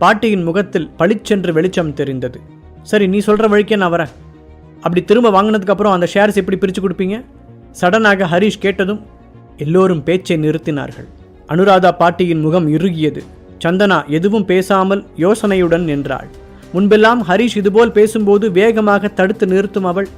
பாட்டியின் முகத்தில் பளிச்சென்று வெளிச்சம் தெரிந்தது. சரி, நீ சொல்கிற வழிக்கே நான் வரேன். அப்படி திரும்ப வாங்கினதுக்கப்புறம் அந்த ஷேர்ஸ் எப்படி பிரித்து கொடுப்பீங்க? சடனாக ஹரீஷ் கேட்டதும் எல்லோரும் பேச்சை நிறுத்தினார்கள். அனுராதா பாட்டியின் முகம் இறுகியது. சந்தனா எதுவும் பேசாமல் யோசனையுடன் நின்றாள். முன்பெல்லாம் ஹரீஷ் இதுபோல் பேசும்போது வேகமாக தடுத்து நிறுத்தும் அவள்,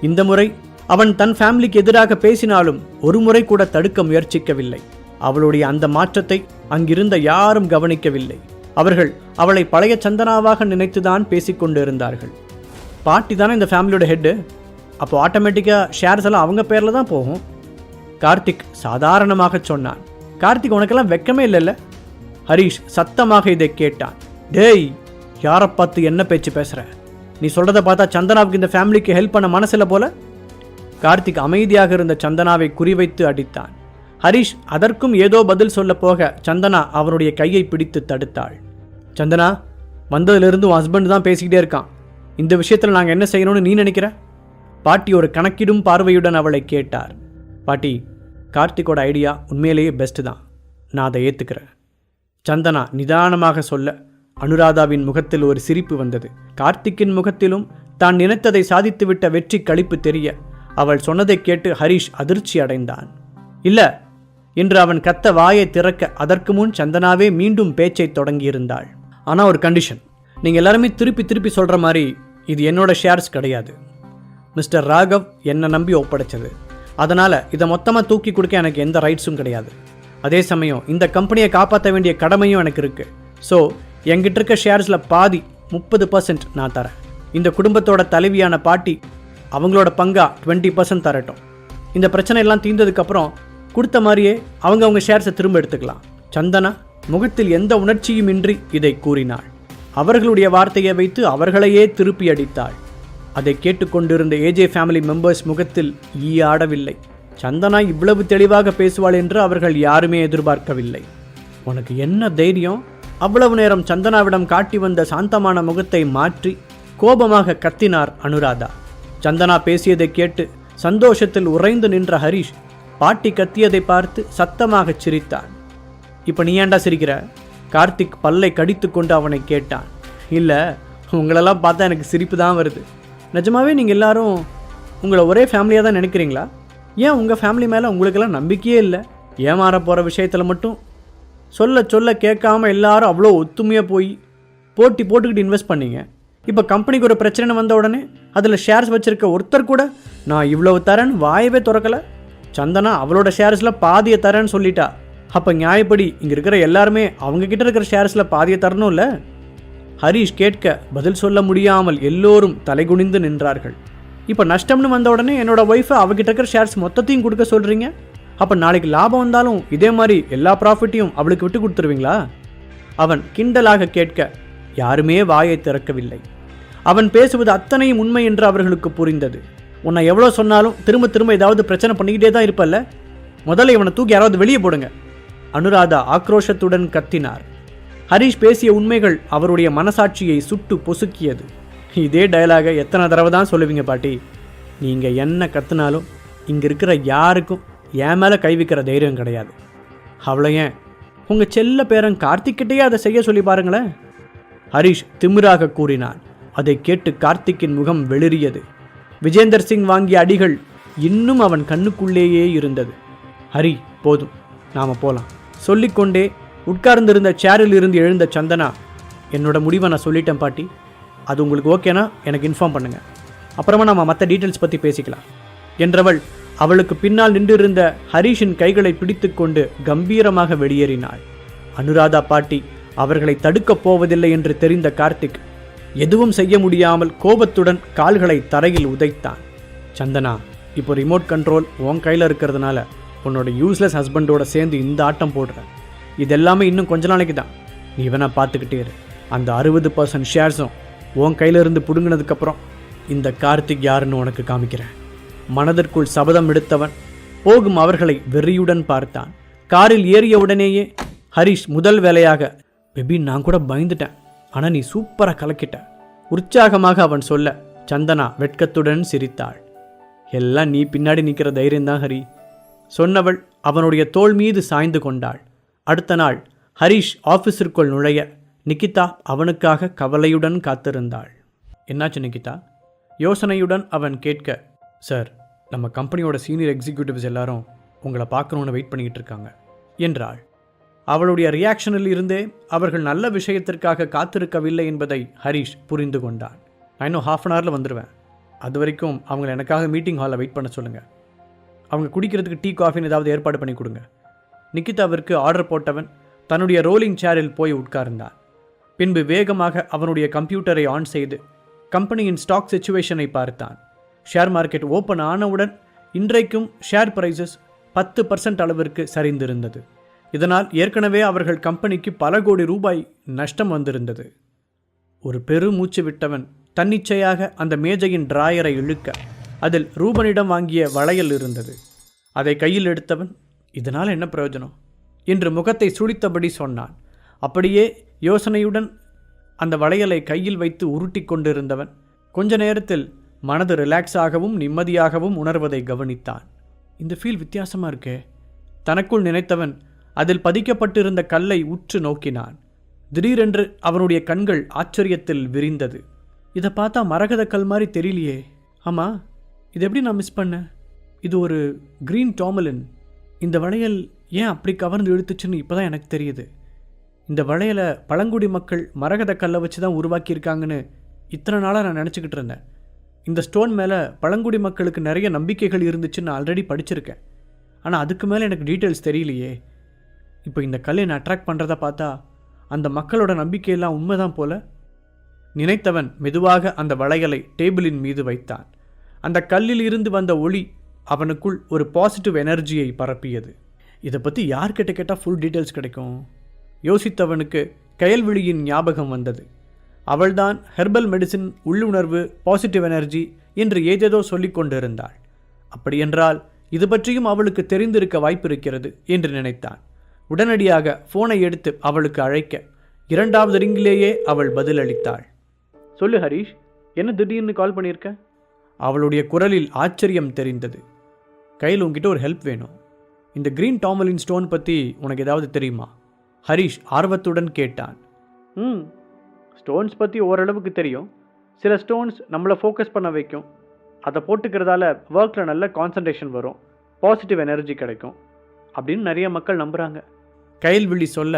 இந்த முறை அவன் தன் ஃபேமிலிக்கு எதிராக பேசினாலும் ஒரு முறை கூட தடுக்க முயற்சிக்கவில்லை. அவளுடைய அந்த மாற்றத்தை அங்கிருந்த யாரும் கவனிக்கவில்லை. அவர்கள் அவளை பழைய சந்தனாவாக நினைத்துதான் பேசிக்கொண்டு இருந்தார்கள். பாட்டி தானே இந்த ஃபேமிலியோட ஹெட்டு, அப்போ ஆட்டோமேட்டிக்காக ஷேர்ஸ் எல்லாம் அவங்க பேரில் தான் போகும். கார்த்திக் சாதாரணமாக சொன்னான். கார்த்திக், உனக்கெல்லாம் வெக்கமே இல்லைல்ல? ஹரீஷ் சத்தமாக இதை கேட்டான். டேய், யாரை பார்த்து என்ன பேச்சு பேசுகிற? நீ சொல்கிறத பார்த்தா சந்தனாவுக்கு இந்த ஃபேமிலிக்கு ஹெல்ப் பண்ண மனசில்லை போல. கார்த்திக் அமைதியாக இருந்த சந்தனாவை குறிவைத்து அடித்தான். ஹரீஷ் அதற்கும் ஏதோ பதில் சொல்ல போக சந்தனா அவனுடைய கையை பிடித்து தடுத்தாள். சந்தனா, வந்ததிலிருந்து உன் ஹஸ்பண்ட் தான் பேசிக்கிட்டே இருக்கான். இந்த விஷயத்தில் நாங்கள் என்ன செய்யணும்னு நீ நினைக்கிற? பாட்டி ஒரு கணக்கிடும் பார்வையுடன் அவளை கேட்டார். பாட்டி, கார்த்திக்கோட ஐடியா உண்மையிலேயே பெஸ்ட்டு தான், நான் அதை ஏற்றுக்கிறேன். சந்தனா நிதானமாக சொல்ல அனுராதாவின் முகத்தில் ஒரு சிரிப்பு வந்தது. கார்த்திக்கின் முகத்திலும் தான் நினைத்ததை சாதித்துவிட்ட வெற்றி களிப்பு தெரிய அவள் சொன்னதை கேட்டு ஹரீஷ் அதிர்ச்சி அடைந்தான். இல்ல என்று அவன் கத்த வாயை திறக்க அதற்கு முன் சந்தனாவே மீண்டும் பேச்சை தொடங்கியிருந்தாள். ஆனால் ஒரு கண்டிஷன், நீங்கள் எல்லாருமே திருப்பி திருப்பி சொல்கிற மாதிரி இது என்னோட ஷேர்ஸ் கிடையாது. மிஸ்டர் ராகவ் என்னை நம்பி ஒப்படைச்சது. அதனால் இதை மொத்தமாக தூக்கி கொடுக்க எனக்கு எந்த ரைட்ஸும் கிடையாது. அதே சமயம் இந்த கம்பெனியை காப்பாற்ற வேண்டிய கடமையும் எனக்கு இருக்குது. ஸோ என்கிட்ட இருக்க ஷேர்ஸில் பாதி 30% நான் தரேன். இந்த குடும்பத்தோட தலைவியான பாட்டி அவங்களோட பங்கா 20% தரட்டும். இந்த பிரச்சனை எல்லாம் தீர்ந்ததுக்கப்புறம் கொடுத்த மாதிரியே அவங்க ஷேர்ஸை திரும்ப எடுத்துக்கலாம். சந்தனா முகத்தில் எந்த உணர்ச்சியும் இன்றி இதை கூறினாள். அவர்களுடைய வார்த்தையை வைத்து அவர்களையே திருப்பி அடித்தாள். அதை கேட்டுக்கொண்டிருந்த ஏஜே ஃபேமிலி மெம்பர்ஸ் முகத்தில் ஈயாடவில்லை. சந்தனா இவ்வளவு தெளிவாக பேசுவாள் என்று அவர்கள் யாருமே எதிர்பார்க்கவில்லை. உனக்கு என்ன தைரியம்? அவ்வளவு நேரம் சந்தனாவிடம் காட்டி வந்த சாந்தமான முகத்தை மாற்றி கோபமாக கத்தினார் அனுராதா. சந்தனா பேசியதை கேட்டு சந்தோஷத்தில் உறைந்து நின்ற ஹரீஷ் பாட்டி கத்தியதை பார்த்து சத்தமாக சிரித்தான். இப்போ நீ ஏண்டா சிரிக்கிற? கார்த்திக் பல்லை கடித்து கொண்டு அவனை கேட்டான். இல்லை, உங்களெல்லாம் பார்த்தா எனக்கு சிரிப்பு தான் வருது. நிஜமாவே நீங்கள் எல்லாரும் உங்களை ஒரே ஃபேமிலியாக தான் நினைக்கிறீங்களா? ஏன் உங்கள் ஃபேமிலி மேலே உங்களுக்கெல்லாம் நம்பிக்கையே இல்லை? ஏமாற போகிற விஷயத்தில் மட்டும் சொல்ல சொல்ல கேட்காம எல்லாரும் அவ்வளோ ஒத்துமையாக போய் போட்டி போட்டுக்கிட்டு இன்வெஸ்ட் பண்ணீங்க. இப்போ கம்பெனிக்கு ஒரு பிரச்சனை வந்த உடனே அதில் ஷேர்ஸ் வச்சுருக்க ஒருத்தர் கூட நான் இவ்வளவு தரேன்னு வாயவே திறக்கலை. சந்தனா அவளோட ஷேர்ஸில் பாதியை தரேன்னு சொல்லிட்டா. அப்போ நியாயப்படி இங்கே இருக்கிற எல்லாருமே அவங்கக்கிட்ட இருக்கிற ஷேர்ஸில் பாதியை தரணும்ல? ஹரீஷ் கேட்க பதில் சொல்ல முடியாமல் எல்லோரும் தலைகுனிந்து நின்றார்கள். இப்போ நஷ்டம்னு வந்த உடனே என்னோட ஒய்ஃபை அவகிட்ட இருக்கிற ஷேர்ஸ் மொத்தத்தையும் கொடுக்க சொல்கிறீங்க. அப்போ நாளைக்கு லாபம் வந்தாலும் இதே மாதிரி எல்லா ப்ராஃபிட்டையும் அவளுக்கு விட்டு கொடுத்துருவீங்களா? அவன் கிண்டலாக கேட்க யாருமே வாயை திறக்கவில்லை. அவன் பேசுவது அத்தனையும் உண்மை என்று அவர்களுக்கு புரிந்தது. உன்னை எவ்வளோ சொன்னாலும் திரும்ப திரும்ப ஏதாவது பிரச்சனை பண்ணிக்கிட்டே தான் இருப்பல்ல, முதல்ல இவனை தூக்கி யாராவது வெளியே போடுங்க. அனுராதா ஆக்ரோஷத்துடன் கத்தினார். ஹரீஷ் பேசிய உண்மைகள் அவருடைய மனசாட்சியை சுட்டு பொசுக்கியது. இதே டயலாக எத்தனை தடவை தான் சொல்லுவீங்க பாட்டி? நீங்கள் என்ன கத்துனாலும் இங்கே இருக்கிற யாருக்கும் என் மேலே கை வைக்கிற தைரியம் கிடையாது. அவ்வளோ ஏன் உங்கள் செல்ல பேரன் கார்த்திக்கிட்டேயே அதை செய்ய சொல்லி பாருங்களேன். ஹரீஷ் திமிராக கூறினான். அதை கேட்டு கார்த்திக்கின் முகம் வெளிரியது. விஜேந்தர் சிங் வாங்கிய அடிகள் இன்னும் அவன் கண்ணுக்குள்ளேயே இருந்தது. ஹரி, போதும், நாம் போகலாம் சொல்லிக்கொண்டே உட்கார்ந்திருந்த சேரில் இருந்து எழுந்த சந்தனா, என்னோட முடிவை நான் சொல்லிட்டேன் பாட்டி, அது உங்களுக்கு ஓகேனா எனக்கு இன்ஃபார்ம் பண்ணுங்கள், அப்புறமா நம்ம மற்ற டீட்டெயில்ஸ் பற்றி பேசிக்கலாம் என்றவள் அவளுக்கு பின்னால் நின்றிருந்த ஹரீஷின் கைகளை பிடித்து கொண்டு கம்பீரமாக வெளியேறினாள். அனுராதா பாட்டி அவர்களை தடுக்கப் போவதில்லை என்று தெரிந்த கார்த்திக் எதுவும் செய்ய முடியாமல் கோபத்துடன் கால்களை தரையில் உதைத்தான். சந்தனா, இப்போ ரிமோட் கண்ட்ரோல் உன் கையில் இருக்கிறதுனால உன்னோட யூஸ்லெஸ் ஹஸ்பண்டோட சேர்ந்து இந்த ஆட்டம் போடுற. இதெல்லாமே இன்னும் கொஞ்ச நாளைக்கு தான். நீ வேணா பார்த்துக்கிட்டே இரு. அந்த 60% ஷேர்ஸும் உன் கையிலிருந்து பிடுங்கினதுக்கப்புறம் இந்த கார்த்திக் யாருன்னு உனக்கு காமிக்கிறேன். மனதிற்குள் சபதம் எடுத்தவன் போகும் அவர்களை வெறியுடன் பார்த்தான். காரில் ஏறிய உடனேயே ஹரீஷ் முதல் வேலையாக, பேபி நான் கூட பயந்துட்டேன், ஆனால் நீ சூப்பராக கலக்கிட்ட உற்சாகமாக அவன் சொல்ல சந்தனா வெட்கத்துடன் சிரித்தாள். எல்லாம் நீ பின்னாடி நிற்கிற தைரியம்தான் ஹரி சொன்னவள் அவனுடைய தோள் மீது சாய்ந்து கொண்டாள். அடுத்த நாள் ஹரீஷ் ஆஃபீஸிற்குள் நுழைய நிகிதா அவனுக்காக கவலையுடன் காத்திருந்தாள். என்னாச்சு நிகிதா? யோசனையுடன் அவன் கேட்க, சார், நம்ம கம்பெனியோட சீனியர் எக்ஸிக்யூட்டிவ்ஸ் எல்லாரும் உங்களை பார்க்கணுன்னு வெயிட் பண்ணிக்கிட்டு இருக்காங்க என்றாள். அவளுடைய ரியாக்ஷனில் இருந்தே அவர்கள் நல்ல விஷயத்திற்காக காத்திருக்கவில்லை என்பதை ஹரிஷ் புரிந்து கொண்டான். நான் இன்னும் ½ அன் ஹவரில் வந்துடுவேன். அது வரைக்கும் அவங்கள எனக்காக மீட்டிங் ஹாலில் வெயிட் பண்ண சொல்லுங்கள். அவங்க குடிக்கிறதுக்கு டீ காஃபின்னு ஏதாவது ஏற்பாடு பண்ணி கொடுங்க. நிகிதாவிற்கு ஆர்டர் போட்டவன் தன்னுடைய ரோலிங் சேரில் போய் உட்கார்ந்தான். பின்பு வேகமாக அவனுடைய கம்ப்யூட்டரை ஆன் செய்து கம்பெனியின் ஸ்டாக் சிச்சுவேஷனை பார்த்தான். ஷேர் மார்க்கெட் ஓப்பன் ஆனவுடன் இன்றைக்கும் ஷேர் பிரைசஸ் 10% அளவிற்கு சரிந்திருந்தது. இதனால் ஏற்கனவே அவர்கள் கம்பெனிக்கு பல கோடி ரூபாய் நஷ்டம் வந்திருந்தது. ஒரு பெருமூச்சு விட்டவன் தன்னிச்சையாக அந்த மேஜையின் டிராயரை இழுக்க அதில் ரூபனிடம் வாங்கிய வளையல் இருந்தது. அதை கையில் எடுத்தவன், இதனால் என்ன பிரயோஜனம் என்று முகத்தை சுழித்தபடி சொன்னான். அப்படியே யோசனையுடன் அந்த வளையலை கையில் வைத்து உருட்டி கொண்டிருந்தவன் கொஞ்ச நேரத்தில் மனது ரிலாக்ஸாகவும் நிம்மதியாகவும் உணர்வதை கவனித்தான். இந்த ஃபீல் வித்தியாசமாக இருக்கே, தனக்குள் நினைத்தவன் அதில் பதிக்கப்பட்டிருந்த கல்லை உற்று நோக்கினான். திடீரென்று அவனுடைய கண்கள் ஆச்சரியத்தில் விரிந்தது. இதை பார்த்தா மரகத கல் மாதிரி தெரியலையே. ஆமாம், இது எப்படி நான் மிஸ் பண்ணேன்? இது ஒரு கிரீன் டாமலின். இந்த வளையல் ஏன் அப்படி கவர்ந்து இழுத்துச்சுன்னு இப்போ தான் எனக்கு தெரியுது. இந்த வளையலை பழங்குடி மக்கள் மரகத கல்லை வச்சு தான் உருவாக்கியிருக்காங்கன்னு இத்தனை நாளாக நான் நினச்சிக்கிட்டு இருந்தேன். இந்த ஸ்டோன் மேலே பழங்குடி மக்களுக்கு நிறைய நம்பிக்கைகள் இருந்துச்சுன்னு நான் ஆல்ரெடி படிச்சிருக்கேன். ஆனால் அதுக்கு மேலே எனக்கு டீட்டெயில்ஸ் தெரியலையே. இப்போ இந்த கல்லை நான் அட்ராக்ட் பண்ணுறதை பார்த்தா அந்த மக்களோட நம்பிக்கையெல்லாம் உண்மைதான் போல நினைத்தவன் மெதுவாக அந்த வளையலை டேபிளின் மீது வைத்தான். அந்த கல்லில் இருந்து வந்த ஒளி அவனுக்குள் ஒரு பாசிட்டிவ் எனர்ஜியை பரப்பியது. இதை பற்றி யார்கிட்ட கேட்டால் ஃபுல் டீட்டெயில்ஸ் கிடைக்கும்? யோசித்தவனுக்கு கயல்விழியின் ஞாபகம் வந்தது. அவள்தான் ஹெர்பல் மெடிசின், உள்ளுணர்வு, பாசிட்டிவ் எனர்ஜி என்று ஏதேதோ சொல்லிக் கொண்டிருந்தாள். அப்படியென்றால் இது பற்றியும் அவளுக்கு தெரிந்திருக்க வாய்ப்பிருக்கிறது என்று நினைத்தான். உடனடியாக ஃபோனை எடுத்து அவளுக்கு அழைக்க 2வது ரிங்கிலேயே அவள் பதிலளித்தாள். சொல்லு ஹரீஷ், என்ன திடீர்னு கால் பண்ணியிருக்க? அவளுடைய குரலில் ஆச்சரியம் தெரிந்தது. கையில் உங்ககிட்ட ஒரு ஹெல்ப் வேணும். இந்த கிரீன் டாமலின் ஸ்டோன் பற்றி உனக்கு ஏதாவது தெரியுமா? ஹரீஷ் ஆர்வத்துடன் கேட்டான். ஸ்டோன்ஸ் பற்றி ஓரளவுக்கு தெரியும். சில ஸ்டோன்ஸ் நம்மளை ஃபோக்கஸ் பண்ண வைக்கும். அதை போட்டுக்கிறதால ஒர்க்கில் நல்ல கான்சன்ட்ரேஷன் வரும், பாசிட்டிவ் எனர்ஜி கிடைக்கும் அப்படின்னு நிறைய மக்கள் நம்புகிறாங்க. கயல்விழி சொல்ல,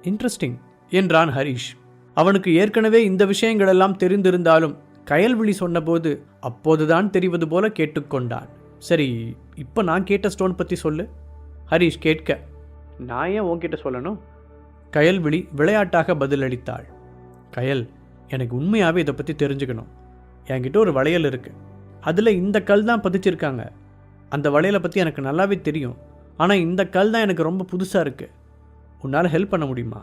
இன்ட்ரெஸ்டிங் என்றான் ஹரீஷ். அவனுக்கு ஏற்கனவே இந்த விஷயங்களெல்லாம் தெரிந்திருந்தாலும் கயல்விழி சொன்னபோது அப்போதுதான் தெரிவது போல கேட்டுக்கொண்டான். சரி, இப்போ நான் கேட்ட ஸ்டோன் பற்றி சொல்லு ஹரீஷ் கேட்க. நான் ஏன் உன்கிட்ட சொல்லணும்? கயல்விழி விளையாட்டாக பதிலளித்தாள். கயல், எனக்கு உண்மையாகவே இதை பற்றி தெரிஞ்சுக்கணும். என்கிட்ட ஒரு வளையல் இருக்குது. அதில் இந்த கல் தான் பதிச்சிருக்காங்க. அந்த வளையலை பற்றி எனக்கு நல்லாவே தெரியும். ஆனால் இந்த கல் தான் எனக்கு ரொம்ப புதுசாக இருக்குது. உன்னால் ஹெல்ப் பண்ண முடியுமா?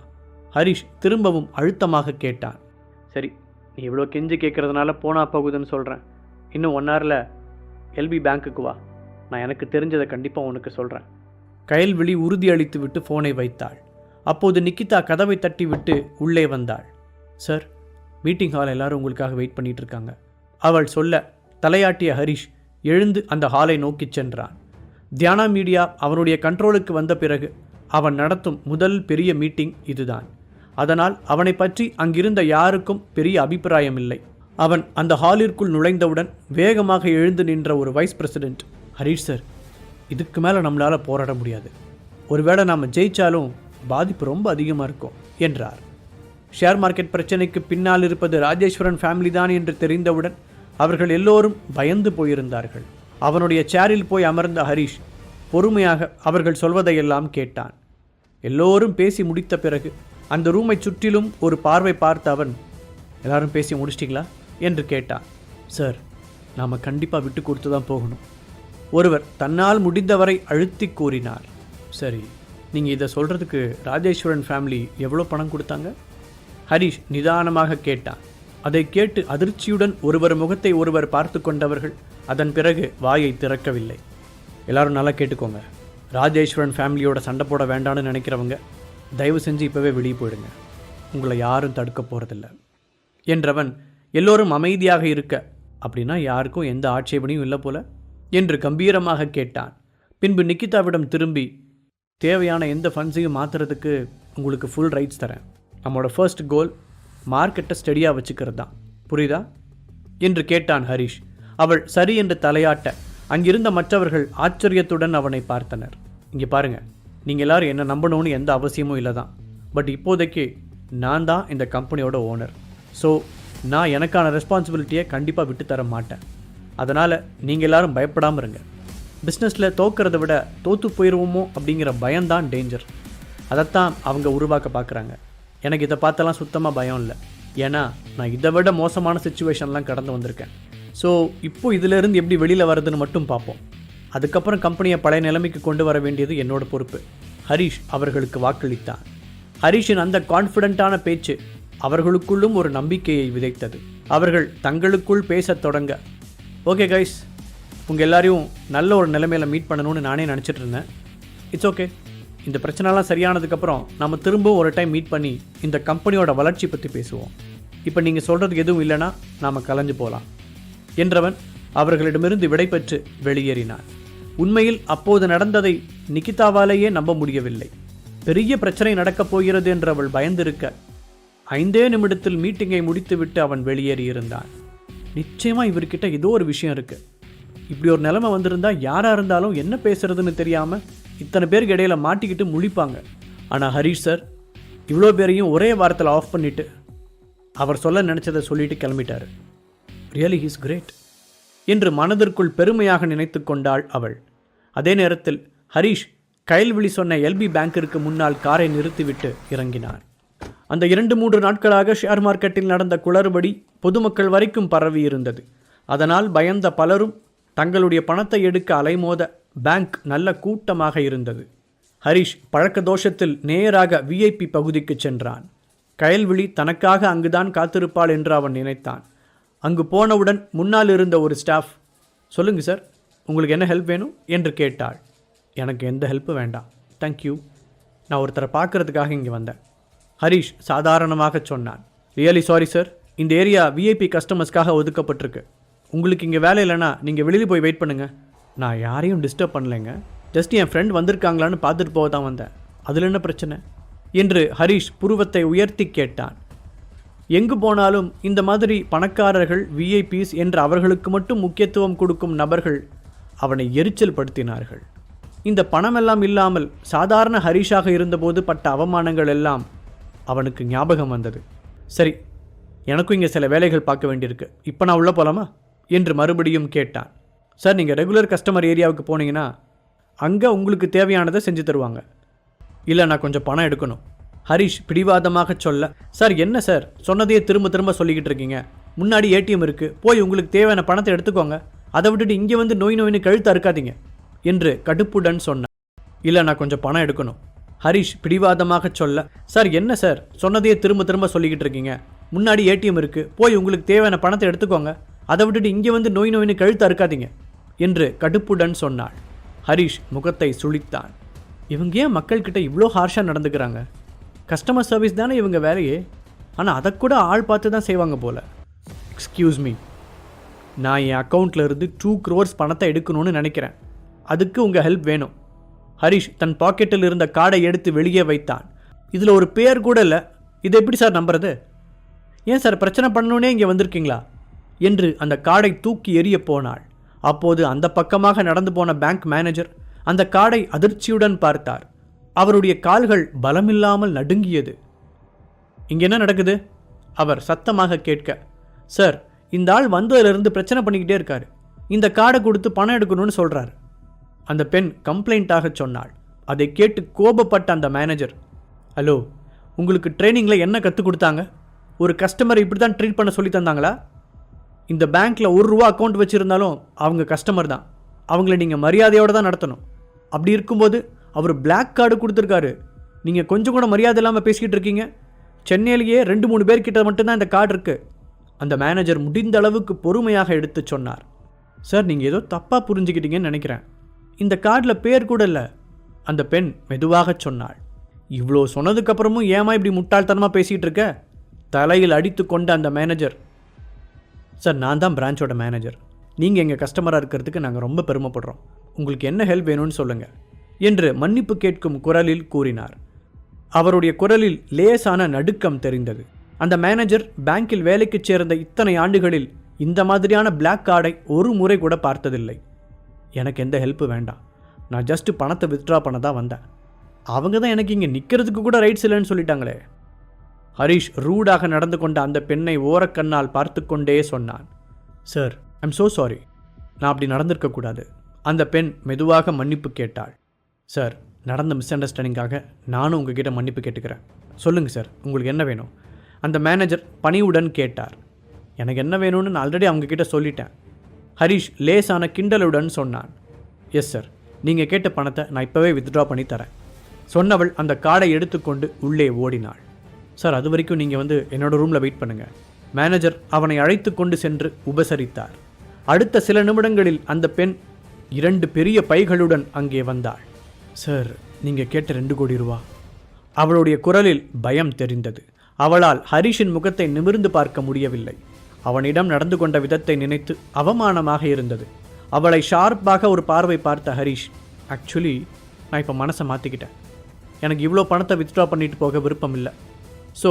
ஹரீஷ் திரும்பவும் அழுத்தமாக கேட்டான். சரி, நீ இவ்வளோ கெஞ்சி கேட்குறதுனால போனா போகுதுன்னு சொல்கிறேன். இன்னும் 1 ஹவரில் எல்பி பேங்க்குக்கு வா. நான் எனக்கு தெரிஞ்சதை கண்டிப்பாக உனக்கு சொல்கிறேன். கயல்விழி உறுதியளித்து விட்டு ஃபோனை வைத்தாள். அப்போது நிகிதா கதவை தட்டி விட்டு உள்ளே வந்தாள். சார், மீட்டிங் ஹால் எல்லாரும் உங்களுக்காக வெயிட் பண்ணிட்டு இருக்காங்க. அவள் சொல்ல தலையாட்டிய ஹரீஷ் எழுந்து அந்த ஹாலை நோக்கி சென்றான். தியானா மீடியா அவனுடைய கண்ட்ரோலுக்கு வந்த பிறகு அவன் நடத்தும் முதல் பெரிய மீட்டிங் இதுதான். அதனால் அவனை பற்றி அங்கிருந்த யாருக்கும் பெரிய அபிப்பிராயம் இல்லை. அவன் அந்த ஹாலிற்குள் நுழைந்தவுடன் வேகமாக எழுந்து நின்ற ஒரு வைஸ் பிரசிடென்ட், ஹரீஷ் சார், இதுக்கு மேலே நம்மளால் போராட முடியாது. ஒருவேளை நாம் ஜெயிச்சாலும் பாதிப்பு ரொம்ப அதிகமாக இருக்கும் என்றார். ஷேர் மார்க்கெட் பிரச்சனைக்கு பின்னால் இருப்பது ராஜேஸ்வரன் ஃபேமிலி தான் என்று தெரிந்தவுடன் அவர்கள் எல்லோரும் பயந்து போயிருந்தார்கள். அவனுடைய சேரில் போய் அமர்ந்த ஹரீஷ் பொறுமையாக அவர்கள் சொல்வதையெல்லாம் கேட்டான். எல்லோரும் பேசி முடித்த பிறகு அந்த ரூமை சுற்றிலும் ஒரு பார்வை பார்த்த அவன், எல்லாரும் பேசி முடிச்சிட்டிங்களா என்று கேட்டான். சார், நாம் கண்டிப்பாக விட்டு கொடுத்து தான் போகணும். ஒருவர் தன்னால் முடிந்தவரை அழுத்தி கூறினார். சரி, நீங்கள் இதை சொல்கிறதுக்கு ராஜேஸ்வரன் ஃபேமிலி எவ்வளோ பணம் கொடுத்தாங்க? ஹரீஷ் நிதானமாக கேட்டான். அதை கேட்டு அதிர்ச்சியுடன் ஒருவர் முகத்தை ஒருவர் பார்த்து கொண்டவர்கள் அதன் பிறகு வாயை திறக்கவில்லை. எல்லாரும் நல்லா கேட்டுக்கோங்க. ராஜேஸ்வரன் ஃபேமிலியோட சண்டை போட வேண்டான்னு நினைக்கிறவங்க தயவு செஞ்சு இப்போவே வெளியே போயிடுங்க. உங்களை யாரும் தடுக்க போகிறதில்ல என்றவன் எல்லோரும் அமைதியாக இருக்க, அப்படின்னா யாருக்கும் எந்த ஆட்சேபனையும் இல்லை போல என்று கம்பீரமாக கேட்டான். பின்பு நிகிதாவிடம் திரும்பி, தேவையான எந்த ஃபண்ட்ஸையும் மாற்றுறதுக்கு உங்களுக்கு ஃபுல் ரைட்ஸ் தரேன். நம்மளோட ஃபர்ஸ்ட் கோல் மார்க்கெட்டை ஸ்டடியாக வச்சுக்கிறது தான், புரியுதா என்று கேட்டான் ஹரிஷ். அவள் சரி என்று தலையாட்ட அங்கிருந்த மற்றவர்கள் ஆச்சரியத்துடன் அவனை பார்த்தனர். இங்கே பாருங்கள், நீங்கள் எல்லாரும் என்ன நம்பணும்னு எந்த அவசியமும் இல்லை தான். பட் இப்போதைக்கு நான் தான் இந்த கம்பெனியோட ஓனர். ஸோ நான் எனக்கான ரெஸ்பான்சிபிலிட்டியை கண்டிப்பாக விட்டு தர மாட்டேன். அதனால் நீங்கள் எல்லாரும் பயப்படாமல் இருங்க. பிஸ்னஸில் தோக்கிறத விட தோற்று போயிடுவோமோ அப்படிங்கிற பயம்தான் டேஞ்சர். அதைத்தான் அவங்க உருவாக்க பார்க்குறாங்க. எனக்கு இதை பார்த்தெல்லாம் சுத்தமாக பயம் இல்லை. ஏன்னா நான் இதை விட மோசமான சுச்சுவேஷன்லாம் கடந்து வந்திருக்கேன். ஸோ இப்போது இதிலேருந்து எப்படி வெளியில் வர்றதுன்னு மட்டும் பார்ப்போம். அதுக்கப்புறம் கம்பெனியை பழைய நிலைமைக்கு கொண்டு வர வேண்டியது என்னோட பொறுப்பு. ஹரிஷ் அவர்களுக்கு வாக்களித்தான். ஹரிஷின் அந்த கான்ஃபிடென்ட்டான பேச்சு அவர்களுக்குள்ளும் ஒரு நம்பிக்கையை விதைத்தது. அவர்கள் தங்களுக்குள் பேசத் தொடங்க, ஓகே கைஸ், உங்கள் எல்லாரையும் நல்ல ஒரு நிலைமையில் மீட் பண்ணணும்னு நானே நினச்சிட்டு இருந்தேன். இட்ஸ் ஓகே, இந்த பிரச்சனைலாம் சரியானதுக்கப்புறம் நம்ம திரும்பவும் ஒரு டைம் மீட் பண்ணி இந்த கம்பெனியோட வளர்ச்சி பற்றி பேசுவோம். இப்போ நீங்கள் சொல்கிறதுக்கு எதுவும் இல்லைன்னா நாம் கலைஞ்சு போகலாம் என்றவன் அவர்களிடமிருந்து விடைபெற்று வெளியேறினான். உண்மையில் அப்போது நடந்ததை நிகிதாவாலேயே நம்ப முடியவில்லை. பெரிய பிரச்சனை நடக்கப் போகிறது என்று அவள் பயந்திருக்க 5 நிமிடத்தில் மீட்டிங்கை முடித்துவிட்டு அவன் வெளியேறியிருந்தான். நிச்சயமாக இவர்கிட்ட ஏதோ ஒரு விஷயம் இருக்குது. இப்படி ஒரு நிலைமை வந்திருந்தால் யாராக இருந்தாலும் என்ன பேசுறதுன்னு தெரியாமல் இத்தனை பேருக்கு இடையில மாட்டிக்கிட்டு முழிப்பாங்க. ஆனால் ஹரிஷ் சார் இவ்வளோ பேரையும் ஒரே வாரத்தில் ஆஃப் பண்ணிவிட்டு அவர் சொல்ல நினச்சதை சொல்லிட்டு கிளம்பிட்டார். ரியலி ஹீஸ் கிரேட் என்று மனதிற்குள் பெருமையாக நினைத்து கொண்டாள் அவள். அதே நேரத்தில் ஹரிஷ் கைல்விழி சொன்ன எல்பி பேங்கிற்கு முன்னால் காரை நிறுத்திவிட்டு இறங்கினான். அந்த 2-3 நாட்களாக ஷேர் மார்க்கெட்டில் நடந்த குளறுபடி பொதுமக்கள் வரைக்கும் பரவி இருந்தது. அதனால் பயந்த பலரும் தங்களுடைய பணத்தை எடுக்க அலைமோத பேங்க் நல்ல கூட்டமாக இருந்தது. ஹரிஷ் பழக்க தோஷத்தில் நேராக விஐபி பகுதிக்கு சென்றான். கைல்விழி தனக்காக அங்குதான் காத்திருப்பாள் என்று அவன் நினைத்தான். அங்கு போனவுடன் முன்னால் இருந்த ஒரு ஸ்டாஃப், சொல்லுங்கள் சார், உங்களுக்கு என்ன ஹெல்ப் வேணும் என்று கேட்டாள். எனக்கு எந்த ஹெல்ப்பும் வேண்டாம், தேங்க்யூ. நான் ஒருத்தரை பார்க்குறதுக்காக இங்கே வந்தேன். ஹரிஷ் சாதாரணமாக சொன்னான். ரியலி சாரி சார், இந்த ஏரியா விஐபி கஸ்டமர்ஸ்க்காக ஒதுக்கப்பட்டிருக்கு. உங்களுக்கு இங்கே வேலை இல்லைன்னா நீங்கள் வெளியில் போய் வெயிட் பண்ணுங்கள். நான் யாரையும் டிஸ்டர்ப் பண்ணலைங்க, ஜஸ்ட் என் ஃப்ரெண்ட் வந்திருக்காங்களான்னு பார்த்துட்டு போக தான் வந்தேன். அதில் என்ன பிரச்சனை என்று ஹரிஷ் புருவத்தை உயர்த்தி கேட்டான். எங்கு போனாலும் இந்த மாதிரி பணக்காரர்கள், விஐபிஸ் என்று அவர்களுக்கு மட்டும் முக்கியத்துவம் கொடுக்கும் நபர்கள் அவனை எரிச்சல் படுத்தினார்கள். இந்த பணமெல்லாம் இல்லாமல் சாதாரண ஹரிஷாக இருந்தபோது பட்ட அவமானங்கள் எல்லாம் அவனுக்கு ஞாபகம் வந்தது. சரி, எனக்கும் இங்கே சில வேலைகள் பார்க்க வேண்டியிருக்கு, இப்போ நான் உள்ளே போகலாமா என்று மறுபடியும் கேட்டான். சார், நீங்கள் ரெகுலர் கஸ்டமர் ஏரியாவுக்கு போனீங்கன்னா அங்கே உங்களுக்கு தேவையானதை செஞ்சு தருவாங்க. இல்லை, நான் கொஞ்சம் பணம் எடுக்கணும். ஹரிஷ் பிடிவாதமாக சொல்ல, சார் என்ன சார் சொன்னதையே திரும்ப திரும்ப சொல்லிக்கிட்டு இருக்கீங்க. முன்னாடி ஏடிஎம் இருக்குது, போய் உங்களுக்கு தேவையான பணத்தை எடுத்துக்கோங்க. அதை விட்டுட்டு இங்கே வந்து நோயின்னு கழுத்து அறுக்காதீங்க என்று கடுப்புடன் சொன்னார். இல்லை, நான் கொஞ்சம் பணம் எடுக்கணும். ஹரிஷ் பிடிவாதமாக சொல்ல, சார் என்ன சார் சொன்னதையே திரும்ப திரும்ப சொல்லிக்கிட்டு இருக்கீங்க. முன்னாடி ஏடிஎம் இருக்குது, போய் உங்களுக்கு தேவையான பணத்தை எடுத்துக்கோங்க. அதை விட்டுட்டு இங்கே வந்து நோயின்னு கழுத்து அறுக்காதீங்க என்று கடுப்புடன் சொன்னாள். ஹரிஷ் முகத்தை சுளித்தான். இவங்க ஏன் மக்கள்கிட்ட இவ்வளோ ஹார்ஷாக நடந்துக்கிறாங்க? கஸ்டமர் சர்வீஸ் தானே இவங்க வேலையே. ஆனால் அதை கூட ஆள் பார்த்து தான் செய்வாங்க போல். எக்ஸ்கியூஸ் மீ, நான் என் அக்கௌண்ட்டில் இருந்து 2 crores பணத்தை எடுக்கணும்னு நினைக்கிறேன். அதுக்கு உங்கள் ஹெல்ப் வேணும். ஹரிஷ் தன் பாக்கெட்டில் இருந்த கார்டை எடுத்து வெளியே வைத்தான். இதில் ஒரு பேர் கூட இல்லை, இதை எப்படி சார் நம்புறது? ஏன் சார் பிரச்சனை பண்ணணுன்னே இங்கே வந்திருக்கீங்களா என்று அந்த கார்டை தூக்கி எறிய போனாள். அப்போது அந்த பக்கமாக நடந்து போன பேங்க் மேனேஜர் அந்த கார்டை அதிர்ச்சியுடன் பார்த்தார். அவருடைய கால்கள் பலமில்லாமல் நடுங்கியது. இங்கே என்ன நடக்குது? அவர் சத்தமாக கேட்க, சார், இந்த ஆள் வந்ததிலிருந்து பிரச்சனை பண்ணிக்கிட்டே இருக்காரு. இந்த கார்டை கொடுத்து பணம் எடுக்கணும்னு சொல்கிறார். அந்த பெண் கம்ப்ளைண்ட்டாக சொன்னாள். அதை கேட்டு கோபப்பட்ட அந்த மேனேஜர், ஹலோ, உங்களுக்கு ட்ரைனிங்கில் என்ன கற்றுக் கொடுத்தாங்க? ஒரு கஸ்டமரை இப்படி தான் ட்ரீட் பண்ண சொல்லி தந்தாங்களா? இந்த பேங்க்கில் ₹1 அக்கௌண்ட் வச்சுருந்தாலும் அவங்க கஸ்டமர் தான். அவங்கள நீங்கள் மரியாதையோடு தான் நடத்தணும். அப்படி இருக்கும்போது அவர் பிளாக் கார்டு கொடுத்துருக்காரு, நீங்கள் கொஞ்சம் கூட மரியாதை இல்லாமல் பேசிக்கிட்டு இருக்கீங்க. சென்னையிலேயே 2-3 பேர்கிட்ட மட்டும்தான் இந்த கார்டு இருக்குது. அந்த மேனேஜர் முடிந்த அளவுக்கு பொறுமையாக எடுத்து சொன்னார். சார், நீங்கள் ஏதோ தப்பாக புரிஞ்சுக்கிட்டீங்கன்னு நினைக்கிறேன். இந்த கார்டில் பேர் கூட இல்லை. அந்த பெண் மெதுவாக சொன்னாள். இவ்வளோ சொன்னதுக்கப்புறமும் ஏமா இப்படி முட்டாள்தனமாக பேசிகிட்டு இருக்க? தலையில் அடித்து கொண்ட அந்த மேனேஜர், சார், நான் தான் பிரான்ச்சோட மேனேஜர். நீங்கள் எங்கள் கஸ்டமராக இருக்கிறதுக்கு நாங்கள் ரொம்ப பெருமைப்படுறோம். உங்களுக்கு என்ன ஹெல்ப் வேணும்னு சொல்லுங்கள் என்று மன்னிப்பு கேட்கும் குரலில் கூறினார். அவருடைய குரலில் லேசான நடுக்கம் தெரிந்தது. அந்த மேனேஜர் பேங்கில் வேலைக்கு சேர்ந்த இத்தனை ஆண்டுகளில் இந்த மாதிரியான பிளாக் கார்டை ஒரு முறை கூட பார்த்ததில்லை. எனக்கு எந்த ஹெல்ப்பு வேண்டாம், நான் ஜஸ்ட் பணத்தை வித்ட்ரா பண்ண தான் வந்தேன். அவங்க தான் எனக்கு இங்கே நிற்கிறதுக்கு கூட ரைட்ஸ் இல்லைன்னு சொல்லிட்டாங்களே. ஹரீஷ் ரூடாக நடந்து கொண்ட அந்த பெண்ணை ஓரக்கண்ணால் பார்த்து கொண்டே சொன்னான். சார், ஐம் ஸோ சாரி, நான் அப்படி நடந்திருக்கக்கூடாது. அந்த பெண் மெதுவாக மன்னிப்பு கேட்டாள். சார், நடந்த மிஸ் அண்டர்ஸ்டாண்டிங்காக நானும் உங்ககிட்ட மன்னிப்பு கேட்டுக்கிறேன். சொல்லுங்கள் சார், உங்களுக்கு என்ன வேணும்? அந்த மேனேஜர் பணிவுடன் கேட்டார். எனக்கு என்ன வேணும்னு நான் ஆல்ரெடி அவங்கக்கிட்ட சொல்லிட்டேன். ஹரீஷ் லேசான கிண்டலுடன் சொன்னான். எஸ் சார், நீங்கள் கேட்ட பணத்தை நான் இப்போவே வித்ட்ரா பண்ணி தரேன். சொன்னவள் அந்த கார்டை எடுத்துக்கொண்டு உள்ளே ஓடினாள். சார், அது வரைக்கும் நீங்கள் என்னோட ரூமில் வெயிட் பண்ணுங்கள். மேனேஜர் அவனை அழைத்து கொண்டு சென்று உபசரித்தார். அடுத்த சில நிமிடங்களில் அந்த பெண் 2 பெரிய பைகளுடன் அங்கே வந்தாள். சார், நீங்கள் கேட்ட 2 கோடி ரூபா. அவளுடைய குரலில் பயம் தெரிந்தது. அவளால் ஹரீஷின் முகத்தை நிமிர்ந்து பார்க்க முடியவில்லை. அவனிடம் நடந்து கொண்ட விதத்தை நினைத்து அவமானமாக இருந்தது. அவளை ஷார்ப்பாக ஒரு பார்வை பார்த்த ஹரீஷ், ஆக்சுவலி நான் இப்போ மனசை மாற்றிக்கிட்டேன். எனக்கு இவ்வளோ பணத்தை வித்ட்ரா பண்ணிட்டு போக விருப்பம் இல்லை. ஸோ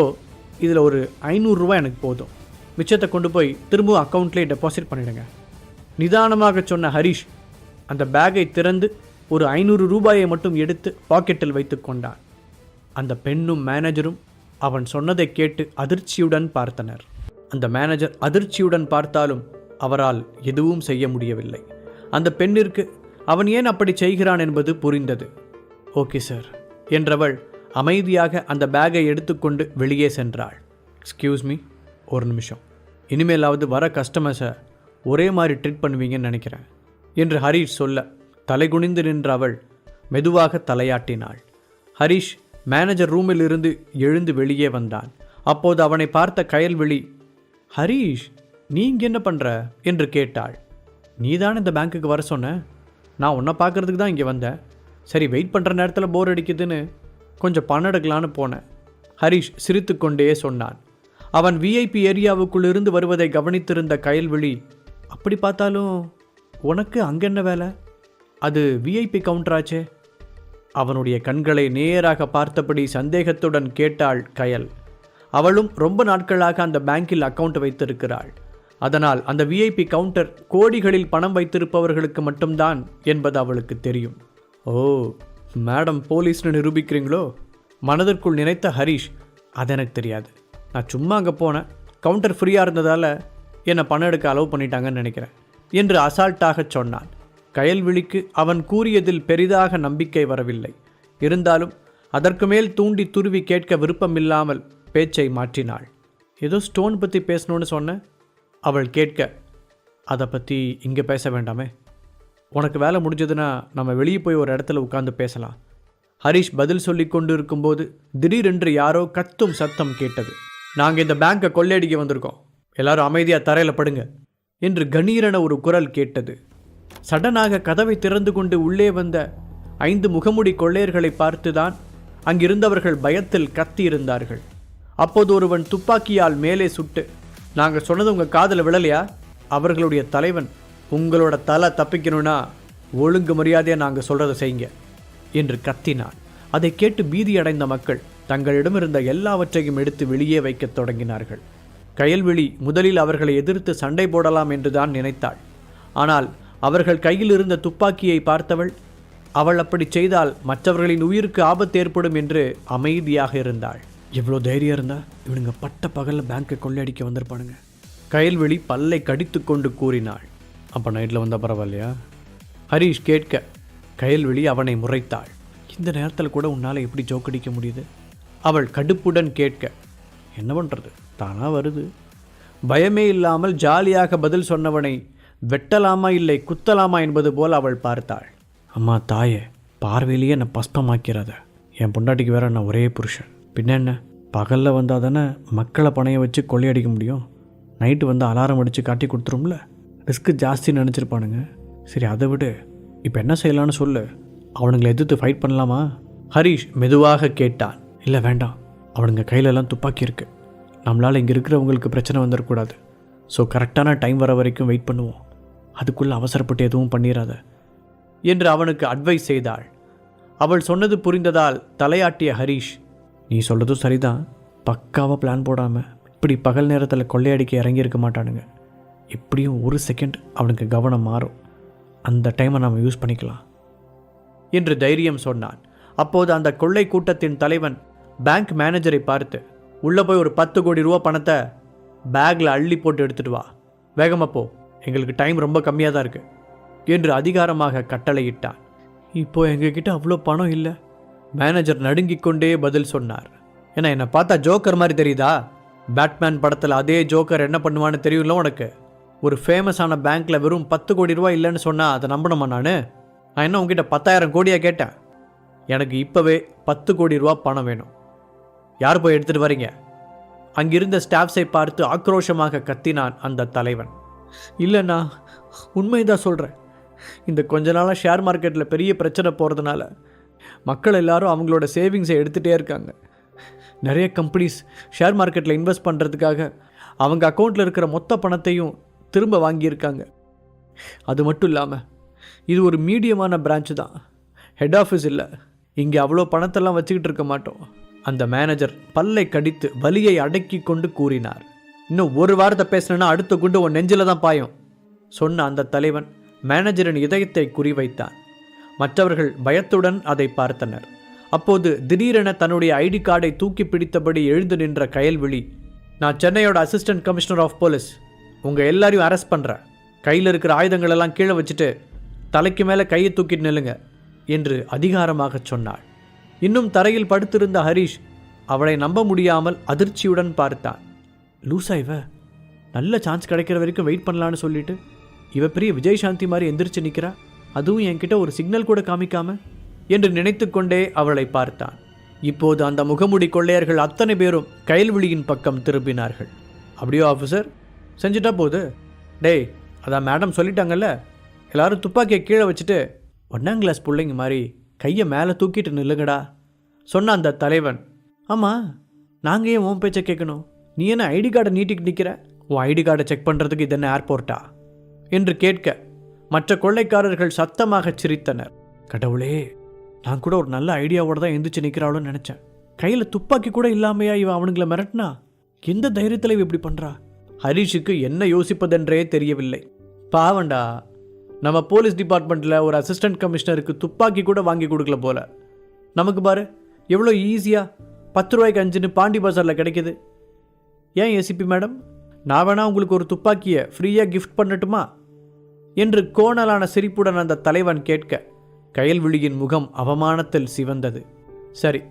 இதில் ஒரு 500 ரூபா எனக்கு போதும். மிச்சத்தை கொண்டு போய் திரும்பவும் அக்கௌண்ட்லேயே டெபாசிட் பண்ணிடுங்க. நிதானமாக சொன்ன ஹரீஷ் அந்த பேக்கை திறந்து ஒரு 500 ரூபாயை மட்டும் எடுத்து பாக்கெட்டில் வைத்து கொண்டான். அந்த பெண்ணும் மேனேஜரும் அவன் சொன்னதை கேட்டு அதிர்ச்சியுடன் பார்த்தனர். அந்த மேனேஜர் அதிர்ச்சியுடன் பார்த்தாலும் அவரால் எதுவும் செய்ய முடியவில்லை. அந்த பெண்ணிற்கு அவன் ஏன் அப்படி செய்கிறான் என்பது புரிந்தது. ஓகே சார் என்றவள் அமைதியாக அந்த பேக்கை எடுத்துக்கொண்டு வெளியே சென்றாள். எக்ஸ்கியூஸ் மீ, ஒரு நிமிஷம். இனிமேலாவது வர கஸ்டமர்ஸை ஒரே மாதிரி ட்ரீட் பண்ணுவீங்கன்னு நினைக்கிறேன் என்று ஹரீஷ் சொல்ல தலைகுனிந்து நின்ற அவள் மெதுவாக தலையாட்டினாள். ஹரீஷ் மேனேஜர் ரூமில் இருந்து எழுந்து வெளியே வந்தான். அப்போது அவனை பார்த்த கயல்விழி, ஹரீஷ், நீ இங்கே என்ன பண்ணுற என்று கேட்டாள். நீ தானே இந்த பேங்க்குக்கு வர சொன்ன? நான் உன்னை பார்க்குறதுக்கு தான் இங்கே வந்தேன். சரி, வெயிட் பண்ணுற நேரத்தில் போர் அடிக்குதுன்னு கொஞ்சம் பணம் எடுக்கலான்னு போனேன். ஹரீஷ் சிரித்து கொண்டே சொன்னான். அவன் விஐபி ஏரியாவுக்குள் இருந்து வருவதை கவனித்திருந்த கயல்விழி, அப்படி பார்த்தாலும் உனக்கு அங்கே என்ன வேலை? அது விஐபி கவுண்டராச்சே. அவனுடைய கண்களை நேராக பார்த்தபடி சந்தேகத்துடன் கேட்டாள் கயல். அவளும் ரொம்ப நாட்களாக அந்த பேங்கில் அக்கவுண்ட் வைத்திருக்கிறாள். அதனால் அந்த விஐபி கவுண்டர் கோடிகளில் பணம் வைத்திருப்பவர்களுக்கு மட்டும்தான் என்பது அவளுக்கு தெரியும். ஓ, மேடம் போலீஸ்னு நிரூபிக்கிறீங்களோ? மனதிற்குள் நினைத்த ஹரீஷ், அது எனக்கு தெரியாது. நான் சும்மா அங்கே போனேன், கவுண்டர் ஃப்ரீயாக இருந்ததால் என்னை பணம் எடுக்க அலோவ் பண்ணிட்டாங்கன்னு நினைக்கிறேன் என்று அசால்ட்டாக சொன்னான். கயல்விழிக்கு அவன் கூறியதில் பெரிதாக நம்பிக்கை வரவில்லை. இருந்தாலும் அதற்கு மேல் தூண்டி துருவி கேட்க விருப்பமில்லாமல் பேச்சை மாற்றினாள். ஏதோ ஸ்டோன் பற்றி பேசணும்னு சொன்னேன். அவள் கேட்க, அதை பற்றி இங்கே பேச வேண்டாமே, உனக்கு வேலை முடிஞ்சதுன்னா நம்ம வெளியே போய் ஒரு இடத்துல உட்கார்ந்து பேசலாம். ஹரீஷ் பதில் சொல்லி கொண்டு இருக்கும்போது திடீரென்று யாரோ கத்தும் சத்தம் கேட்டது. நாங்கள் இந்த பேங்கை கொள்ளையடிக்க வந்திருக்கோம், எல்லாரும் அமைதியாக தரையில் படுங்க என்று கணீரென ஒரு குரல் கேட்டது. சடனாக கதவை திறந்து கொண்டு உள்ளே வந்த 5 முகமுடி கொள்ளையர்களை பார்த்துதான் அங்கிருந்தவர்கள் பயத்தில் கத்தியிருந்தார்கள். அப்போது ஒருவன் துப்பாக்கியால் மேலே சுட்டு, நாங்கள் சொன்னது உங்கள் காதில் விழலையா? அவர்களுடைய தலைவன், உங்களோட தலை தப்பிக்கணும்னா ஒழுங்கு மரியாதையாக நாங்கள் சொல்கிறத செய்யுங்க என்று கத்தினான். அதை கேட்டு பீதியடைந்த மக்கள் தங்களிடமிருந்த எல்லாவற்றையும் எடுத்து வெளியே வைக்கத் தொடங்கினார்கள். கயல்விழி முதலில் அவர்களை எதிர்த்து சண்டை போடலாம் என்றுதான் நினைத்தாள். ஆனால் அவர்கள் கையில் இருந்த துப்பாக்கியை பார்த்தவள், அவள் அப்படி செய்தால் மற்றவர்களின் உயிருக்கு ஆபத்து ஏற்படும் என்று அமைதியாக இருந்தாள். எவ்வளோ தைரியம் இருந்தா இவனுங்க பட்ட பகலில் பேங்கை கொள்ளையடிக்க வந்திருப்பானுங்க. கயல்விழி பல்லை கடித்து கொண்டு கூறினாள். அப்போ நைட்டில் வந்தால் பரவாயில்லையா? ஹரீஷ் கேட்க கயல்விழி அவனை முறைத்தாள். இந்த நேரத்தில் கூட உன்னால் எப்படி ஜோக்கடிக்க முடியுது? அவள் கடுப்புடன் கேட்க, என்ன பண்ணுறது, தானாக வருது. பயமே இல்லாமல் ஜாலியாக பதில் சொன்னவனை வெட்டலாமா இல்லை குத்தலாமா என்பது போல் அவள் பார்த்தாள். அம்மா தாயே, பார்வையிலேயே என்னை பஸ்பமாக்கிறத. என் பொண்டாட்டிக்கு வேற நான் ஒரே புருஷன், பின்ன என்ன? பகலில் வந்தால் தானே மக்களை பணைய வச்சு கொள்ளையடிக்க முடியும். நைட்டு வந்து அலாரம் அடித்து காட்டி கொடுத்துரும்ல, ரிஸ்க்கு ஜாஸ்தின்னு நினச்சிருப்பானுங்க. சரி, அதை விடு, இப்போ என்ன செய்யலான்னு சொல்லு. அவனுங்களை எதிர்த்து ஃபைட் பண்ணலாமா? ஹரீஷ் மெதுவாக கேட்டான். இல்லை வேண்டாம், அவனுங்க கையிலெல்லாம் துப்பாக்கி இருக்குது. நம்மளால் இங்கே இருக்கிறவங்களுக்கு பிரச்சனை வந்துடக்கூடாது. ஸோ கரெக்டான டைம் வர வரைக்கும் வெயிட் பண்ணுவோம். அதுக்குள்ளே அவசரப்பட்டு எதுவும் பண்ணிடாத என்று அவனுக்கு அட்வைஸ் செய்தாள். அவள் சொன்னது புரிந்ததால் தலையாட்டிய ஹரீஷ், நீ சொல்கிறதும் சரிதான். பக்காவாக பிளான் போடாமல் இப்படி பகல் நேரத்தில் கொள்ளையடிக்க இறங்கியிருக்க மாட்டானுங்க. எப்படியும் ஒரு செகண்ட் அவனுக்கு கவனம் மாறும். அந்த டைமை நாம் யூஸ் பண்ணிக்கலாம் என்று தைரியம் சொன்னான். அப்போது அந்த கொள்ளை கூட்டத்தின் தலைவன் பேங்க் மேனேஜரை பார்த்து, உள்ளே போய் ஒரு 10 கோடி ரூபா பணத்தை பேக்கில் அள்ளி போட்டு எடுத்துகிட்டு வா, வேகமாக போ, எங்களுக்கு டைம் ரொம்ப கம்மியாக தான் இருக்குது என்று அதிகாரமாக கட்டளையிட்டான். இப்போ எங்ககிட்ட அவ்வளோ பணம் இல்லை. மேனேஜர் நடுங்கிக் கொண்டே பதில் சொன்னார். ஏன்னா என்னை பார்த்தா ஜோக்கர் மாதிரி தெரியுதா? பேட்மேன் படத்தில் அதே ஜோக்கர் என்ன பண்ணுவான்னு தெரியும்ல உனக்கு? ஒரு ஃபேமஸான பேங்க்கில் வெறும் 10 கோடி ரூபா இல்லைன்னு சொன்னால் அதை நம்பணுமா? நான் என்ன உங்ககிட்ட 10,000 கோடியாக கேட்டேன்? எனக்கு இப்போவே 10 கோடி ரூபா பணம் வேணும். யார் போய் எடுத்துகிட்டு வரீங்க? அங்கிருந்த ஸ்டாஃப்ஸை பார்த்து ஆக்ரோஷமாக கத்தினான் அந்த தலைவன். இல்லைண்ணா, உண்மைதான் சொல்கிறேன். இந்த கொஞ்ச நாளாக ஷேர் மார்க்கெட்டில் பெரிய பிரச்சனை போகிறதுனால மக்கள் எல்லாரும் அவங்களோட சேவிங்ஸை எடுத்துகிட்டே இருக்காங்க. நிறைய கம்பெனிஸ் ஷேர் மார்க்கெட்டில் இன்வெஸ்ட் பண்ணுறதுக்காக அவங்க அக்கௌண்ட்டில் இருக்கிற மொத்த பணத்தையும் திரும்ப வாங்கியிருக்காங்க. அது மட்டும் இல்லாமல் இது ஒரு மீடியமான பிரான்ச்சு தான், ஹெட் ஆஃபீஸ் இல்லை. இங்கே அவ்வளோ பணத்தெல்லாம் வச்சுக்கிட்டு இருக்க மாட்டோம். அந்த மேனேஜர் பல்லை கடித்து வலியை அடக்கி கொண்டு கூறினார். இன்னும் ஒரு வாரத்தை பேசினா அடுத்த குண்டு உன் நெஞ்சில் தான் பாயும் சொன்ன அந்த தலைவன் மேனேஜரின் இதயத்தை குறிவைத்தான். மற்றவர்கள் பயத்துடன் அதை பார்த்தனர். அப்போது திடீரென தன்னுடைய ஐடி கார்டை தூக்கி பிடித்தபடி எழுந்து நின்ற கயல்விழி, நான் சென்னையோட அசிஸ்டன்ட் கமிஷனர் ஆஃப் போலீஸ், உங்கள் எல்லாரையும் அரெஸ்ட் பண்ணுறேன். கையில் இருக்கிற ஆயுதங்களெல்லாம் கீழே வச்சுட்டு தலைக்கு மேலே கையை தூக்கிட்டு நில்லுங்க என்று அதிகாரமாக சொன்னாள். இன்னும் தரையில் படுத்திருந்த ஹரீஷ் அவளை நம்ப முடியாமல் அதிர்ச்சியுடன் பார்த்தான். லூசா இவ? நல்ல சான்ஸ் கிடைக்கிற வரைக்கும் வெயிட் பண்ணலான்னு சொல்லிட்டு இவ பெரிய விஜயசாந்தி மாதிரி எந்திரிச்சு நிற்கிறா, அதுவும் என்கிட்ட ஒரு சிக்னல் கூட காமிக்காம என்று நினைத்து கொண்டே அவளை பார்த்தான். இப்போது அந்த முகமுடி கொள்ளையர்கள் அத்தனை பேரும் கயல்விழியின் பக்கம் திரும்பினார்கள். அப்படியோ ஆஃபீஸர், செஞ்சுட்டா போகுது. டேய், அதான் மேடம் சொல்லிட்டாங்கல்ல, எல்லாரும் துப்பாக்கியை கீழே வச்சுட்டு 1ஆம் கிளாஸ் பிள்ளைங்க மாதிரி கையை மேலே தூக்கிட்டு நில்லுங்கடா சொன்ன அந்த தலைவன். ஆமாம், நாங்கள் ஏன் உன் பேச்சை கேட்கணும்? நீ என்ன ஐடி கார்டை நீட்டிக்கிட்டு நிற்கிற? உன் ஐடி கார்டை செக் பண்ணுறதுக்கு இது என்ன ஏர்போர்ட்டா என்று கேட்க மற்ற கொள்ளைக்காரர்கள் சத்தமாக சிரித்தனர். கடவுளே, நான் கூட ஒரு நல்ல ஐடியாவோடு தான் எந்திரிச்சு நிற்கிறாளோன்னு நினச்சேன். கையில் துப்பாக்கி கூட இல்லாமையா இவன் அவனுங்களை மிரட்டினா? எந்த தைரியத்தில் இவ இப்படி பண்ணுறா? ஹரீஷுக்கு என்ன யோசிப்பதென்றே தெரியவில்லை. பாவண்டா, நம்ம போலீஸ் டிபார்ட்மெண்ட்டில் ஒரு அசிஸ்டன்ட் கமிஷனருக்கு துப்பாக்கி கூட வாங்கி கொடுக்கல போல. நமக்கு பாரு எவ்வளோ ஈஸியாக 10 ரூபாய்க்கு 5ன்னு பாண்டி பஜாரில் கிடைக்கிது. ஏன் ஏசிபி மேடம், நான் வேணா உங்களுக்கு ஒரு துப்பாக்கியை ஃப்ரீயாக கிஃப்ட் பண்ணட்டுமா என்று கோணலான சிரிப்புடன் அந்த தலைவன் கேட்க கயல்விழியின் முகம் அவமானத்தில் சிவந்தது. சரி,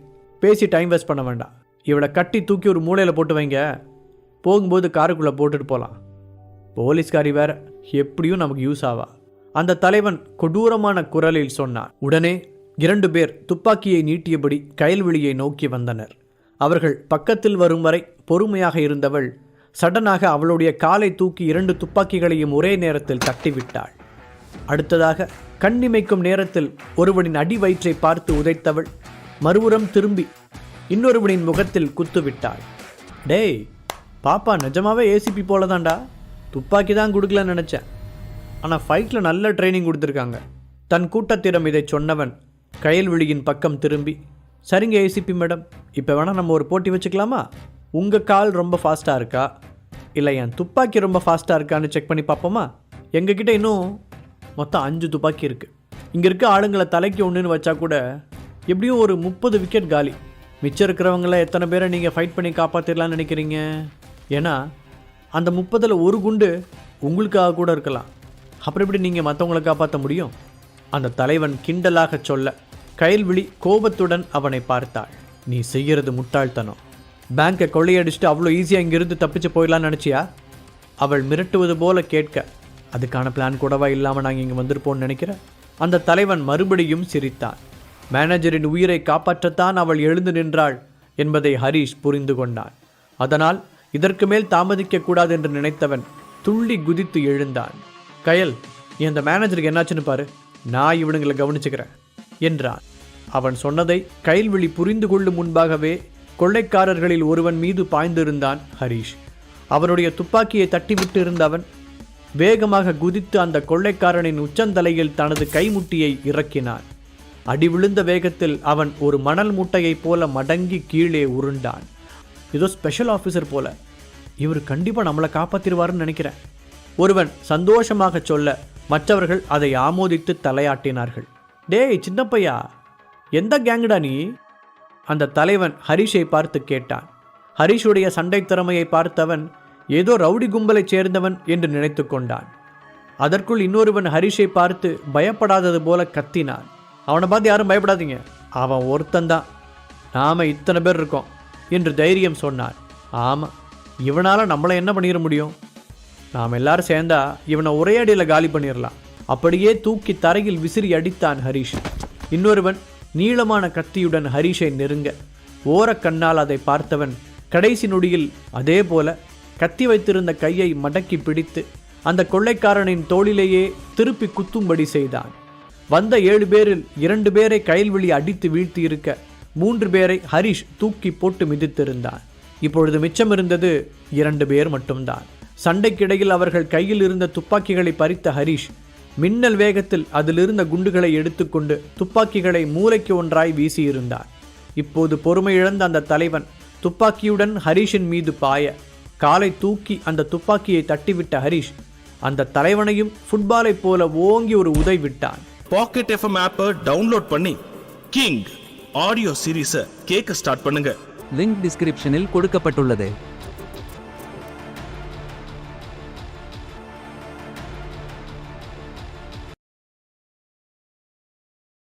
பேசி டைம் வேஸ்ட் பண்ண வேண்டாம். இவளை கட்டி தூக்கி ஒரு மூலையில் போட்டு வைங்க, போகும்போது காருக்குள்ளே போட்டுட்டு போகலாம். போலீஸ்காரி வேற, எப்படியும் நமக்கு யூஸ் ஆவா அந்த தலைவன் கொடூரமான குரலில் சொன்னார். உடனே 2 பேர் துப்பாக்கியை நீட்டியபடி கயல்விழியை நோக்கி வந்தனர். அவர்கள் பக்கத்தில் வரும் வரை பொறுமையாக இருந்தவள் சடனாக அவளுடைய காலை தூக்கி 2 துப்பாக்கிகளையும் ஒரே நேரத்தில் தட்டிவிட்டாள். அடுத்ததாக கண்ணிமைக்கும் நேரத்தில் ஒருவனின் அடி வயிற்றை பார்த்து உதைத்தவள் மறுபுறம் திரும்பி இன்னொருவனின் முகத்தில் குத்துவிட்டாள். டேய் பாப்பா, நிஜமாவே ஏசிபி போலதான்டா. துப்பாக்கி தான் கொடுக்கலன்னு நினச்சேன், ஆனால் ஃபைட்டில் நல்ல ட்ரைனிங் கொடுத்துருக்காங்க. தன் கூட்டத்திடம் இதை சொன்னவன் கயல்விழியின் பக்கம் திரும்பி, சரிங்க ஏசிபி மேடம், இப்போ வேணால் நம்ம ஒரு போட்டி வச்சுக்கலாமா? உங்கள் கால் ரொம்ப ஃபாஸ்ட்டாக இருக்கா, இல்லை என் துப்பாக்கி ரொம்ப ஃபாஸ்ட்டாக இருக்கான்னு செக் பண்ணி பார்ப்போமா? எங்ககிட்ட இன்னும் மொத்தம் 5 துப்பாக்கி இருக்குது. இங்கே இருக்க ஆளுங்களை தலைக்கு ஒன்றுன்னு வச்சா கூட எப்படியும் ஒரு 30 விக்கெட் காலி. மிச்சம் இருக்கிறவங்கள எத்தனை பேரை நீங்கள் ஃபைட் பண்ணி காப்பாற்றிடலான்னு நினைக்கிறீங்க? ஏன்னா அந்த 30ல் ஒரு குண்டு உங்களுக்காக கூட இருக்கலாம். அப்புறம் எப்படி நீங்கள் மற்றவங்களை காப்பாற்ற முடியும்? அந்த தலைவன் கிண்டலாக சொல்ல கயல்விழி கோபத்துடன் அவனை பார்த்தாள். நீ செய்கிறது முட்டாள்தனம். பேங்கை கொள்ளையடிச்சுட்டு அவ்வளோ ஈஸியாக இங்கிருந்து தப்பிச்சு போயிடலான்னு நினச்சியா? அவள் மிரட்டுவது போல கேட்க, அதுக்கான பிளான் கூடவா இல்லாமல் நாங்கள் இங்கே வந்திருப்போம்னு நினைக்கிறேன். அந்த தலைவன் மறுபடியும் சிரித்தான். மேனேஜரின் உயிரை காப்பாற்றத்தான் அவள் எழுந்து நின்றாள் என்பதை ஹரீஷ் புரிந்து கொண்டான். அதனால் இதற்கு மேல் தாமதிக்க கூடாது என்று நினைத்தவன் துள்ளி குதித்து எழுந்தான். கயல், நீ அந்த மேனேஜருக்கு என்னாச்சுன்னு பாரு, நான் இவனுங்களை கவனிச்சுக்கிறேன் என்றான். அவன் சொன்னதை கயல்விழி புரிந்து கொள்ளும் முன்பாகவே கொள்ளைக்காரர்களில் ஒருவன் மீது பாய்ந்திருந்தான் ஹரீஷ். அவனுடைய துப்பாக்கியை தட்டிவிட்டு இருந்தவன் வேகமாக குதித்து அந்த கொள்ளைக்காரனின் உச்சந்தலையில் தனது கைமுட்டியை இறக்கினான். அடி விழுந்த வேகத்தில் அவன் ஒரு மணல் மூட்டையைப் போல மடங்கி கீழே உருண்டான். ஏதோ ஸ்பெஷல் ஆஃபீஸர் போல, இவர் கண்டிப்பாக நம்மளை காப்பாற்றிடுவார்னு நினைக்கிறேன். ஒருவன் சந்தோஷமாக சொல்ல மற்றவர்கள் அதை ஆமோதித்து தலையாட்டினார்கள். டேய் சின்னப்பையா, எந்த கேங்குடா நீ? அந்த தலைவன் ஹரிஷை பார்த்து கேட்டான். ஹரிஷுடைய சண்டை திறமையை பார்த்தவன் ஏதோ ரவுடி கும்பலைச் சேர்ந்தவன் என்று நினைத்து கொண்டான். அதற்குள் இன்னொருவன் ஹரிஷை பார்த்து பயப்படாதது போல கத்தினான். அவனை பார்த்து யாரும் பயப்படாதீங்க, அவன் ஒருத்தந்தான், நாம இத்தனை பேர் இருக்கோம் என்று தைரியம் சொன்னான். ஆமாம், இவனால் நம்மளை என்ன பண்ணிட முடியும்? நாம் எல்லாரும் சேர்ந்தா இவனை ஒரே அடியில் காலி பண்ணிடலாம். அப்படியே தூக்கி தரையில் விசிறி அடித்தான் ஹரிஷ். இன்னொருவன் நீளமான கத்தியுடன் ஹரிஷை நெருங்க ஓரக்கண்ணால் அதை பார்த்தவன் கடைசி நொடியில் அதே போல கத்தி வைத்திருந்த கையை மடக்கி பிடித்து அந்த கொள்ளைக்காரனின் தோளிலேயே திருப்பி குத்தும்படி செய்தான். வந்த 7 பேரில் 2 பேரை கயல்விழி அடித்து வீழ்த்தி இருக்க 3 பேரை ஹரிஷ் தூக்கி போட்டு மிதித்திருந்தான். இப்பொழுது மிச்சம் இருந்தது 2 பேர் மட்டும்தான். சண்டைக்கிடையில் அவர்கள் கையில் இருந்த துப்பாக்கிகளை பறித்த ஹரிஷ் மின்னல் வேகத்தில் அதிலிருந்த குண்டுகளை எடுத்துக்கொண்டு துப்பாக்கிகளை மூலைக்கு ஒன்றாய் வீசியிருந்தார். இப்போது பொறுமை இழந்த அந்த தலைவன் துப்பாக்கியுடன் ஹரிஷின் மீது பாய காலை தூக்கி அந்த துப்பாக்கியை தட்டிவிட்ட ஹரிஷ் அந்த தலைவனையும் ஃபுட்பாலை போல ஓங்கி ஒரு உதை விட்டான். பாக்கெட் எஃப்எம் ஆப்பை டவுன்லோட் பண்ணி கிங் ஆடியோ சீரீஸை கேட்க ஸ்டார்ட் பண்ணுங்க. லிங்க் டிஸ்கிரிப்ஷனில் கொடுக்கப்பட்டுள்ளது.